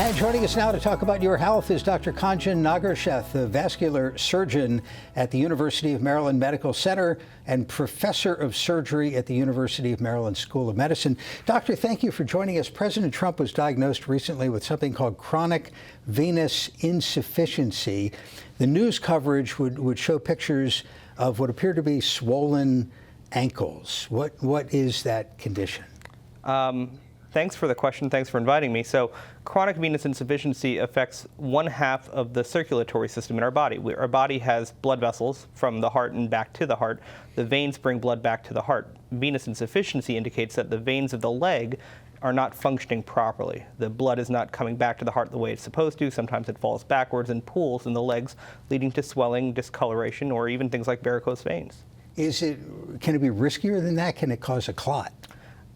And joining us now to talk about your health is Dr. Khanjan Nagarsheth, a vascular surgeon at the University of Maryland Medical Center and professor of surgery at the University of Maryland School of Medicine. Doctor, thank you for joining us. President Trump was diagnosed recently with something called chronic venous insufficiency. The news coverage would show pictures of what appear to be swollen ankles. What is that condition? Thanks for the question. Thanks for inviting me. So chronic venous insufficiency affects one half of the circulatory system in our body. Our body has blood vessels from the heart and back to the heart. The veins bring blood back to the heart. Venous insufficiency indicates that the veins of the leg are not functioning properly. The blood is not coming back to the heart the way it's supposed to. Sometimes it falls backwards and pools in the legs, leading to swelling, discoloration, or even things like varicose veins. Can it be riskier than that? Can it cause a clot?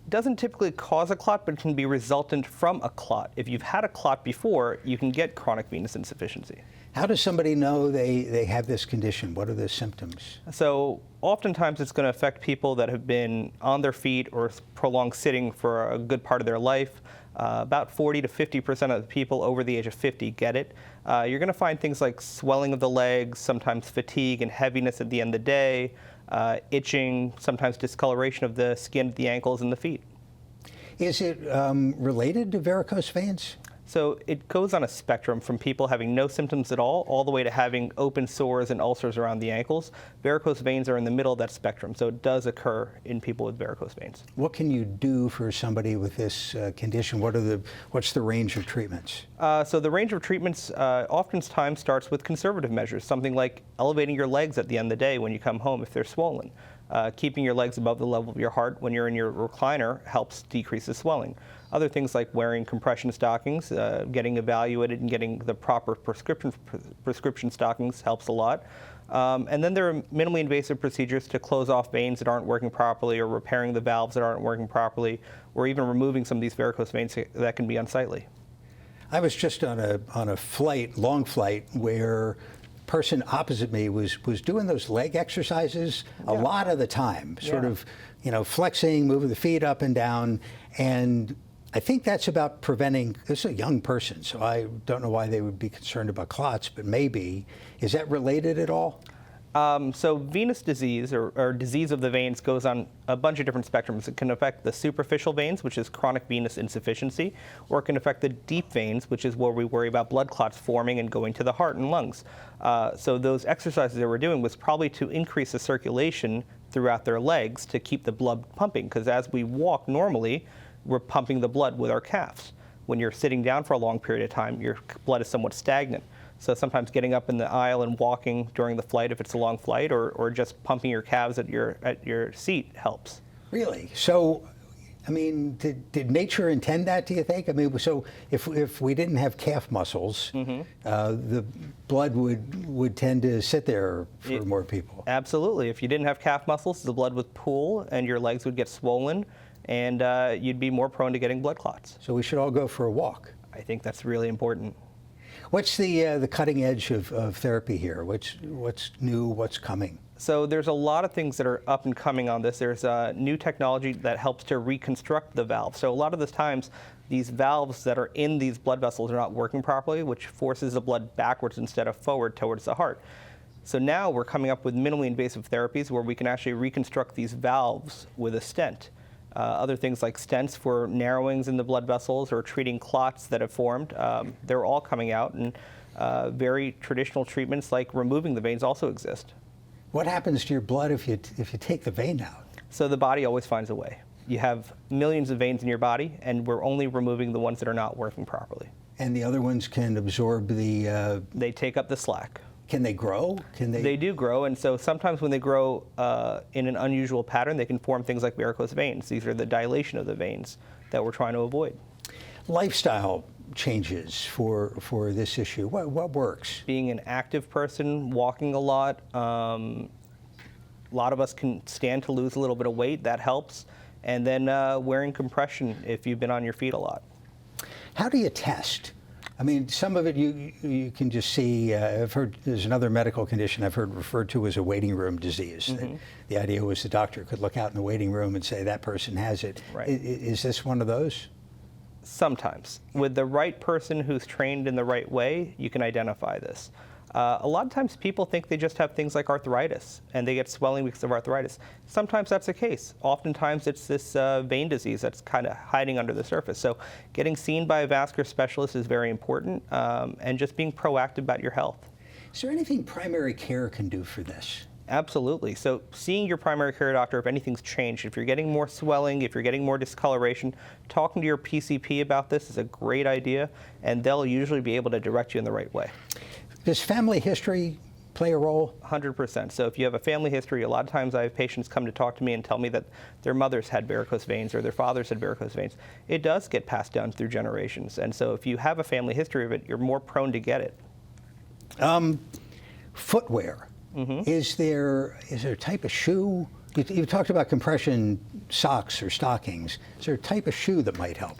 Doesn't typically cause a clot, but it can be resultant from a clot. If you've had a clot before, you can get chronic venous insufficiency. How does somebody know they have this condition? What are the symptoms? So oftentimes it's going to affect people that have been on their feet or prolonged sitting for a good part of their life. About 40 to 50% of the people over the age of 50 get it. You're going to find things like swelling of the legs, sometimes fatigue and heaviness at the end of the day, itching, sometimes discoloration of the skin at the ankles and the feet. Is it related to varicose veins? So it goes on a spectrum from people having no symptoms at all the way to having open sores and ulcers around the ankles. Varicose veins are in the middle of that spectrum, so it does occur in people with varicose veins. What can you do for somebody with this condition? What's the range of treatments? So the range of treatments oftentimes starts with conservative measures, something like elevating your legs at the end of the day when you come home if they're swollen. Keeping your legs above the level of your heart when you're in your recliner helps decrease the swelling. Other things like wearing compression stockings, getting evaluated and getting the proper prescription stockings helps a lot. And then there are minimally invasive procedures to close off veins that aren't working properly, or repairing the valves that aren't working properly, or even removing some of these varicose veins that can be unsightly. I was just on a flight, long flight, where person opposite me was doing those leg exercises a lot of the time, sort of, flexing, moving the feet up and down. And I think that's about preventing, this is a young person, so I don't know why they would be concerned about clots, but maybe. Is that related at all? So venous disease or disease of the veins goes on a bunch of different spectrums. It can affect the superficial veins, which is chronic venous insufficiency, or it can affect the deep veins, which is where we worry about blood clots forming and going to the heart and lungs. So those exercises that we're doing was probably to increase the circulation throughout their legs to keep the blood pumping, because as we walk normally, we're pumping the blood with our calves. When you're sitting down for a long period of time, your blood is somewhat stagnant. So sometimes getting up in the aisle and walking during the flight, if it's a long flight, or just pumping your calves at your seat helps. Really? So, I mean, did nature intend that, do you think? I mean, so if we didn't have calf muscles, the blood would tend to sit there for more people. Absolutely. If you didn't have calf muscles, the blood would pool and your legs would get swollen, and you'd be more prone to getting blood clots. So we should all go for a walk. I think that's really important. What's the cutting edge of therapy here? What's new? What's coming? So there's a lot of things that are up and coming on this. There's new technology that helps to reconstruct the valve. So a lot of the times, these valves that are in these blood vessels are not working properly, which forces the blood backwards instead of forward towards the heart. So now we're coming up with minimally invasive therapies where we can actually reconstruct these valves with a stent. Other things like stents for narrowings in the blood vessels or treating clots that have formed, they're all coming out, and very traditional treatments like removing the veins also exist. What happens to your blood if you take the vein out? So the body always finds a way. You have millions of veins in your body, and we're only removing the ones that are not working properly. And the other ones can absorb the... They take up the slack. Can they grow? They do grow, and so sometimes when they grow in an unusual pattern, they can form things like varicose veins. These are the dilation of the veins that we're trying to avoid. Lifestyle changes for this issue. What works? Being an active person, walking a lot. A lot of us can stand to lose a little bit of weight. That helps. And then wearing compression if you've been on your feet a lot. How do you test? I mean, some of it you can just see. I've heard there's another medical condition I've heard referred to as a waiting room disease. The idea was the doctor could look out in the waiting room and say that person has it. Right. Is this one of those? Sometimes. With the right person who's trained in the right way, you can identify this. A lot of times people think they just have things like arthritis and they get swelling because of arthritis. Sometimes that's the case. Oftentimes it's this vein disease that's kind of hiding under the surface. So getting seen by a vascular specialist is very important, and just being proactive about your health. Is there anything primary care can do for this? Absolutely. So seeing your primary care doctor if anything's changed, if you're getting more swelling, if you're getting more discoloration, talking to your PCP about this is a great idea, and they'll usually be able to direct you in the right way. Does family history play a role? 100%. So if you have a family history, a lot of times I have patients come to talk to me and tell me that their mothers had varicose veins or their fathers had varicose veins. It does get passed down through generations. And so if you have a family history of it, you're more prone to get it. Footwear. Is there a type of shoe? You talked about compression socks or stockings. Is there a type of shoe that might help?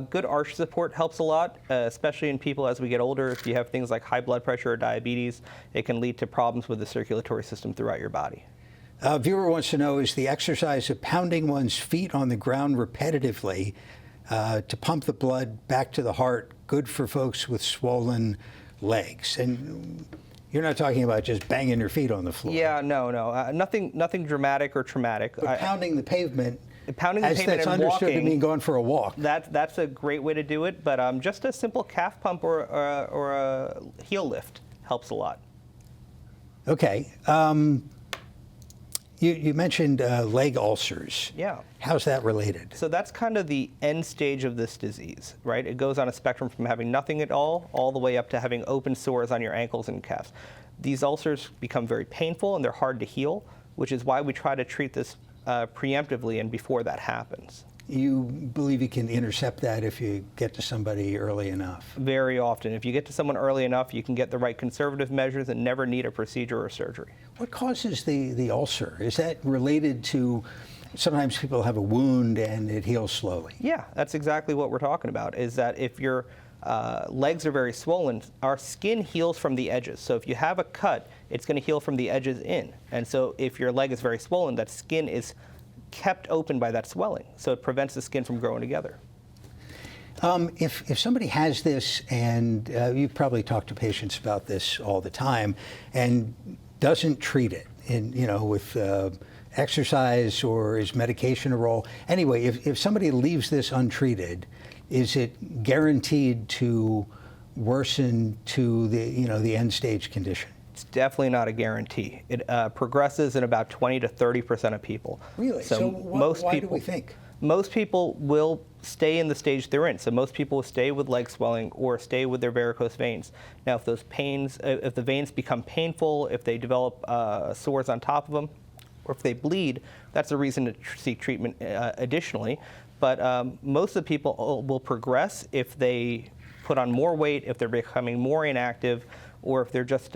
Good arch support helps a lot, especially in people as we get older. If you have things like high blood pressure or diabetes, it can lead to problems with the circulatory system throughout your body. A viewer wants to know, is the exercise of pounding one's feet on the ground repetitively to pump the blood back to the heart good for folks with swollen legs? And you're not talking about just banging your feet on the floor. Yeah, no. Nothing dramatic or traumatic. But pounding the pavement, pounding the pavement that's and understood walking, to mean going for a walk. That's a great way to do it, but just a simple calf pump or a heel lift helps a lot. Okay. You mentioned leg ulcers. Yeah. How's that related? So that's kind of the end stage of this disease, right? It goes on a spectrum from having nothing at all the way up to having open sores on your ankles and calves. These ulcers become very painful and they're hard to heal, which is why we try to treat this preemptively and before that happens. You believe you can intercept that if you get to somebody early enough? Very often. If you get to someone early enough, you can get the right conservative measures and never need a procedure or surgery. What causes the ulcer? Is that related to, sometimes people have a wound and it heals slowly? Yeah, that's exactly what we're talking about, is that if your legs are very swollen, our skin heals from the edges. So if you have a cut, it's going to heal from the edges in. And so if your leg is very swollen, that skin is kept open by that swelling, so it prevents the skin from growing together. If somebody has this, and you've probably talked to patients about this all the time, and doesn't treat it, with exercise or is medication a role? Anyway, if somebody leaves this untreated, is it guaranteed to worsen to the end stage condition? It's definitely not a guarantee. It progresses in about 20 to 30% of people. Really? So why do we think? Most people will stay in the stage they're in. So most people will stay with leg swelling or stay with their varicose veins. Now, if if the veins become painful, if they develop sores on top of them, or if they bleed, that's a reason to seek treatment additionally. But most of the people will progress if they put on more weight, if they're becoming more inactive, or if they're just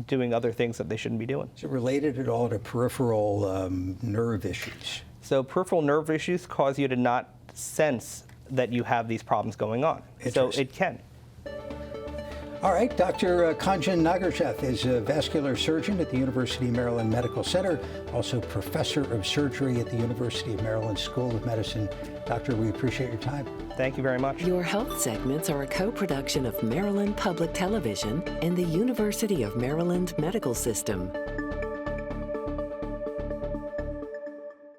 doing other things that they shouldn't be doing. Is it related at all to peripheral nerve issues? So peripheral nerve issues cause you to not sense that you have these problems going on. So it can. All right, Dr. Khanjan Nagarsheth is a vascular surgeon at the University of Maryland Medical Center, also professor of surgery at the University of Maryland School of Medicine. Doctor, we appreciate your time. Thank you very much. Your health segments are a co-production of Maryland Public Television and the University of Maryland Medical System.